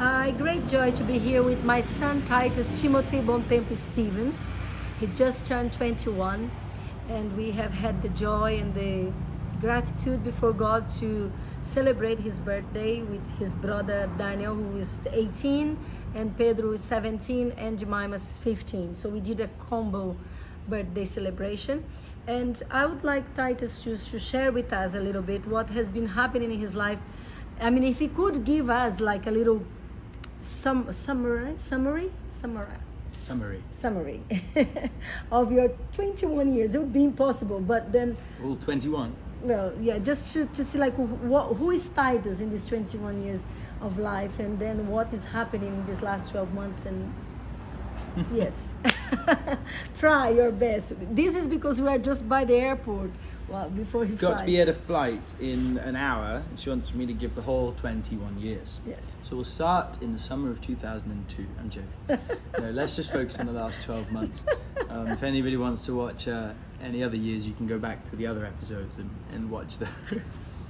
Hi, great joy to be here with my son Titus Timothy B Stevens. He just turned 21, and we have had the joy and the gratitude before God to celebrate his birthday with his brother Daniel, who is 18, and Pedro is 17, and Jemima is 15. So we did a combo birthday celebration. And I would like Titus to share with us a little bit what has been happening in his life. I mean, if he could give us like a little summary of your 21 years. It would be impossible, but then all 21. Well, yeah, just to see like who is Titus in these 21 years of life, and then what is happening in these last 12 months. And yes, try your best. This is because we are just by the airport. Well, before he got flies. to be at a flight in an hour. She wants me to give the whole 21 years. Yes. So we'll start in the summer of 2002. I'm joking. No, let's just focus on the last 12 months. If anybody wants to watch any other years, you can go back to the other episodes and watch those.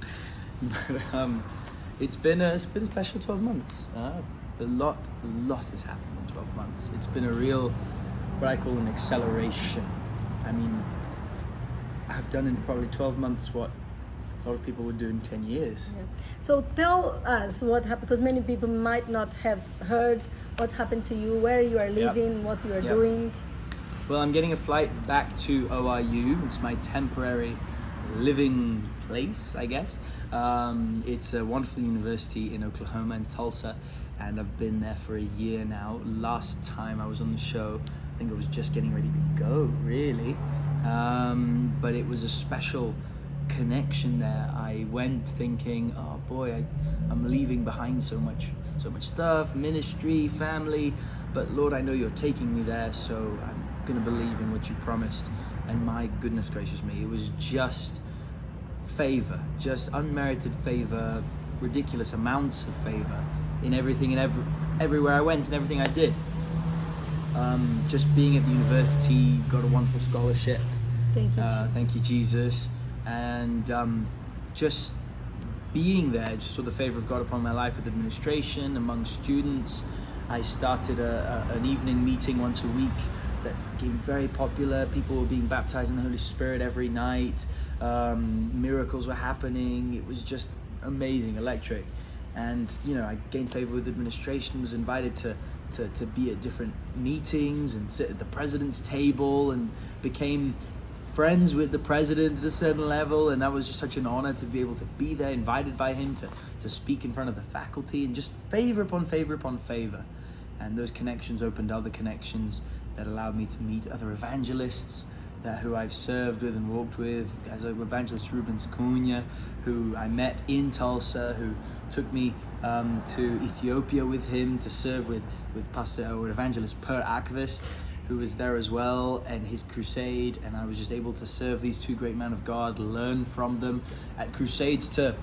But it's been a special 12 months. A lot has happened in 12 months. It's been a real, what I call an acceleration. I mean, I've done in probably 12 months what a lot of people would do in 10 years. Yeah. So tell us what happened, because many people might not have heard what happened to you, where you are living, what you are doing. Well, I'm getting a flight back to OIU. It's my temporary living place, I guess. It's a wonderful university in Oklahoma, in Tulsa, and I've been there for a year now. Last time I was on the show, I think I was just getting ready to go, really. But it was a special connection there. I went thinking, oh boy, I'm leaving behind so much stuff, ministry, family, but Lord, I know you're taking me there, so I'm gonna believe in what you promised. And my goodness gracious me, it was just favor, just unmerited favor, ridiculous amounts of favor in everything and everywhere I went and everything I did. Just being at the university, got a wonderful scholarship. Thank you, Jesus. Thank you, Jesus. And just being there, just saw the favor of God upon my life with administration, among students. I started an evening meeting once a week that became very popular. People were being baptized in the Holy Spirit every night. Miracles were happening. It was just amazing, electric. And, you know, I gained favor with administration, was invited to be at different meetings and sit at the president's table, and became friends with the president at a certain level, and that was just such an honor to be able to be there, invited by him to speak in front of the faculty, and just favor upon favor upon favor. And those connections opened other connections that allowed me to meet other evangelists who I've served with and walked with, as evangelist Rubens Cunha, who I met in Tulsa, who took me to Ethiopia with him to serve with Pastor or Evangelist Per Akvist, who was there as well, and his crusade. And I was just able to serve these two great men of God, learn from them at crusades to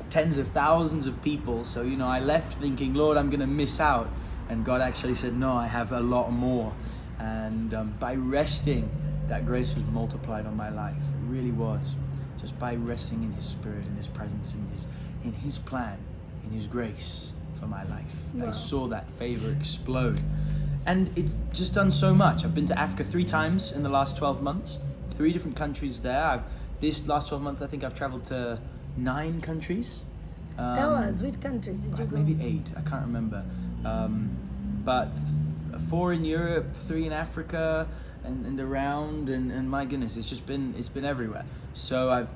tens of thousands of people. So, you know, I left thinking, Lord, I'm going to miss out. And God actually said, no, I have a lot more. And by resting, that grace was multiplied on my life. It really was. Just by resting in his spirit, in his presence, in his plan, in his grace for my life. Wow. I saw that favor explode. And it's just done so much. I've been to Africa 3 times in the last 12 months. 3 different countries there. This last 12 months, I think I've traveled to 9 countries. Tell us, which countries did you go? Maybe 8, I can't remember. But 4 in Europe, 3 in Africa, and around, and my goodness, it's been everywhere. So I've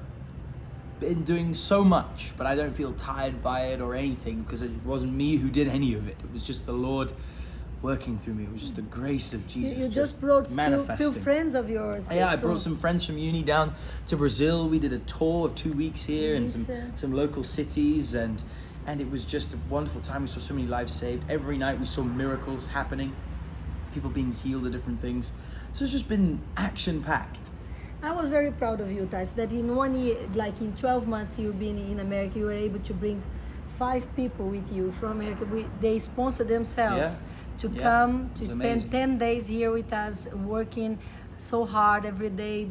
been doing so much, but I don't feel tired by it or anything, because it wasn't me who did any of it. It was just the Lord working through me. It was just the grace of Jesus. You just brought few friends of yours. Yeah, I brought some friends from uni down to Brazil. We did a tour of 2 weeks here and some local cities, and it was just a wonderful time. We saw so many lives saved. Every night we saw miracles happening, people being healed of different things. So it's just been action-packed. I was very proud of you, Titus, that in 1 year, like in 12 months you've been in America, you were able to bring 5 people with you from America. They sponsored themselves to come, to spend amazing. 10 days here with us, working so hard every day,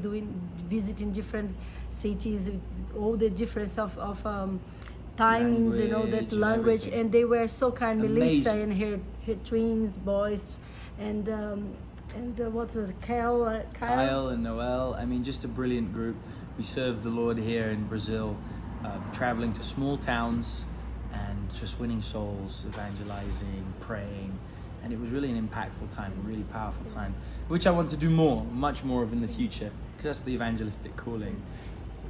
visiting different cities, all the difference of timings and all that and language, everything. and they were so kind. Melissa Amazing. and her twins boys, and what was it, Kyle? Kyle and Noel. I mean, just a brilliant group. We served the Lord here in Brazil, traveling to small towns and just winning souls, evangelizing, praying. And it was really an impactful time, a really powerful time, which I want to do more, much more of in the future, because that's the evangelistic calling.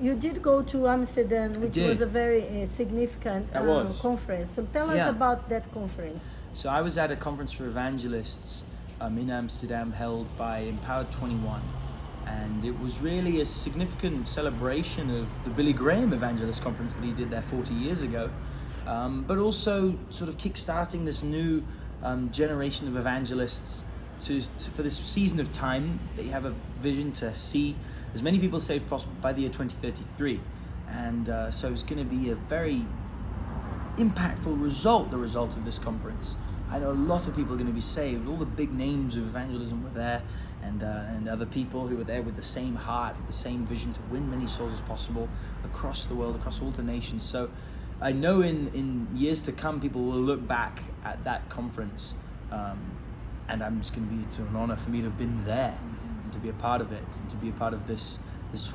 You did go to Amsterdam, which did. was a very significant That was. conference. So tell us Yeah. about that conference. So I was at a conference for evangelists in Amsterdam held by Empowered 21. And it was really a significant celebration of the Billy Graham Evangelist Conference that he did there 40 years ago, but also sort of kickstarting this new generation of evangelists for this season of time. They have a vision to see as many people saved possible by the year 2033. And so it's going to be a very impactful result, the result of this conference. I know a lot of people are going to be saved. All the big names of evangelism were there, and other people who were there with the same heart, with the same vision to win many souls as possible across the world, across all the nations. So I know in years to come, people will look back at that conference, and I'm just going to be, it's an honor for me to have been there and to be a part of it, and to be a part of this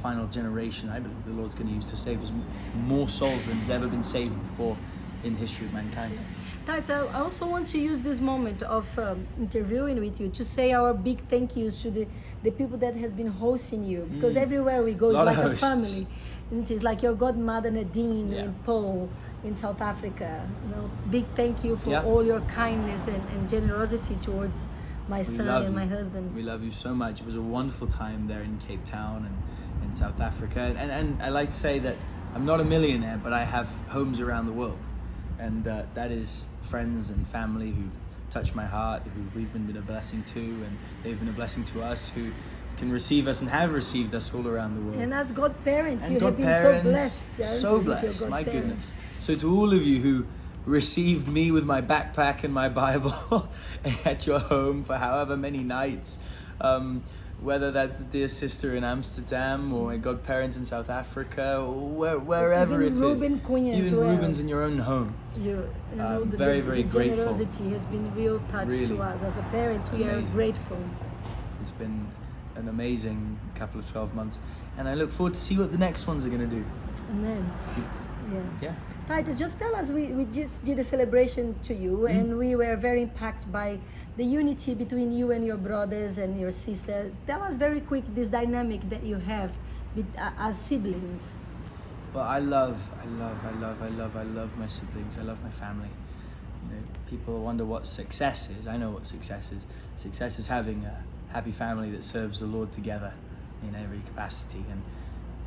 final generation. I believe the Lord's going to use to save us more souls than has ever been saved before in the history of mankind. Titus, I also want to use this moment of interviewing with you to say our big thank yous to the people that has been hosting you, because everywhere we go, it's like a family. And it's like your godmother Nadine and Paul in South Africa. You know, big thank you for all your kindness and generosity towards my son and my husband. We love you so much. It was a wonderful time there in Cape Town and in South Africa. And I like to say that I'm not a millionaire, but I have homes around the world. And that is friends and family who've touched my heart, who we've been a blessing to, and they've been a blessing to us, who can receive us and have received us all around the world. And as godparents, you have been godparents, so blessed. so blessed, my goodness. So to all of you who received me with my backpack and my Bible at your home for however many nights, whether that's the dear sister in Amsterdam or my godparents in South Africa or wherever even it Ruben is. Cunha Even as well. Ruben's in your own home. The very grateful. generosity has been real touch to us. As a parents, we are grateful. It's been an amazing couple of 12 months, and I look forward to see what the next ones are going to do. Amen. Yeah. Titus, just tell us, we just did a celebration to you, and we were very impacted by the unity between you and your brothers and your sister. Tell us very quick this dynamic that you have with, as siblings. Well, I love my siblings. I love my family. You know, people wonder what success is. I know what success is. Success is having a happy family that serves the Lord together in every capacity.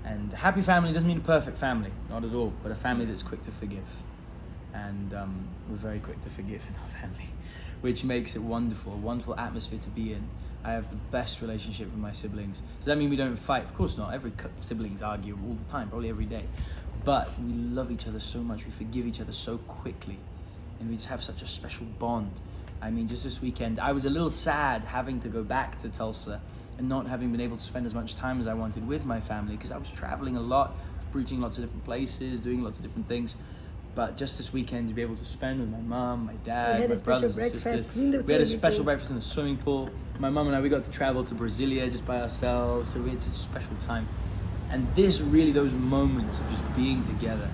And a happy family doesn't mean a perfect family, not at all, but a family that's quick to forgive. And we're very quick to forgive in our family, which makes it wonderful, a wonderful atmosphere to be in. I have the best relationship with my siblings. Does that mean we don't fight? Of course not. Every siblings argue all the time, probably every day. But we love each other so much, we forgive each other so quickly, and we just have such a special bond. I mean, just this weekend, I was a little sad having to go back to Tulsa and not having been able to spend as much time as I wanted with my family, because I was traveling a lot, preaching lots of different places, doing lots of different things. But just this weekend, to be able to spend with my mom, my dad, my brothers and sisters. We had a special breakfast in the swimming pool. My mom and I, we got to travel to Brasilia just by ourselves, so we had such a special time. And this really, those moments of just being together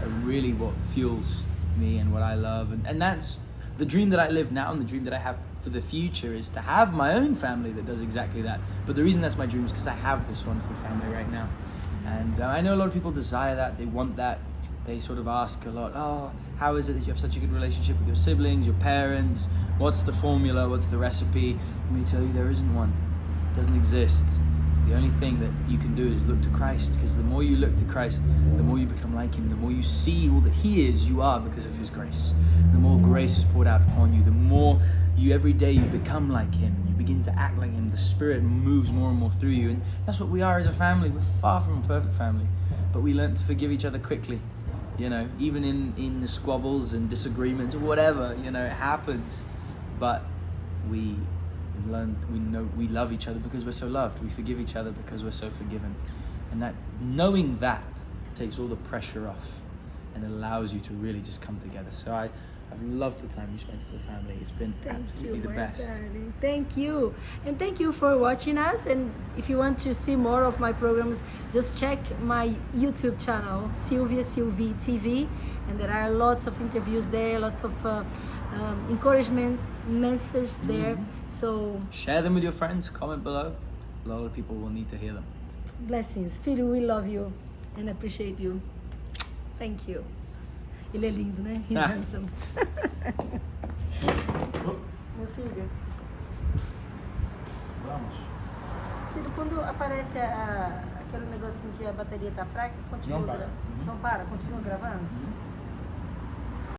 are really what fuels me and what I love. And that's the dream that I live now, and the dream that I have for the future is to have my own family that does exactly that. But the reason that's my dream is because I have this wonderful family right now. And I know a lot of people desire that, they want that. They sort of ask a lot, oh, how is it that you have such a good relationship with your siblings, your parents? What's the formula? What's the recipe? Let me tell you, there isn't one. It doesn't exist. The only thing that you can do is look to Christ, because the more you look to Christ, the more you become like Him. The more you see all that He is, you are because of His grace. The more grace is poured out upon you, the more you, every day, you become like Him. You begin to act like Him. The Spirit moves more and more through you. And that's what we are as a family. We're far from a perfect family, but we learn to forgive each other quickly. You know, even in the squabbles and disagreements or whatever, you know, it happens. But we know we love each other because we're so loved. We forgive each other because we're so forgiven. And that, knowing that, takes all the pressure off. and it allows you to really just come together. So I've loved the time we spent as a family. It's been absolutely the best. Darling. Thank you. And thank you for watching us. And if you want to see more of my programs, just check my YouTube channel, Sylvia TV. And there are lots of interviews there, lots of encouragement message there. So share them with your friends, comment below. A lot of people will need to hear them. Blessings. Filho, we love you and appreciate you. Thank you. Ele é lindo, né? He's handsome. Meu filho. Vamos. Filho, quando aparece aquele negocinho que a bateria tá fraca, continua Não para. Não para, continua gravando?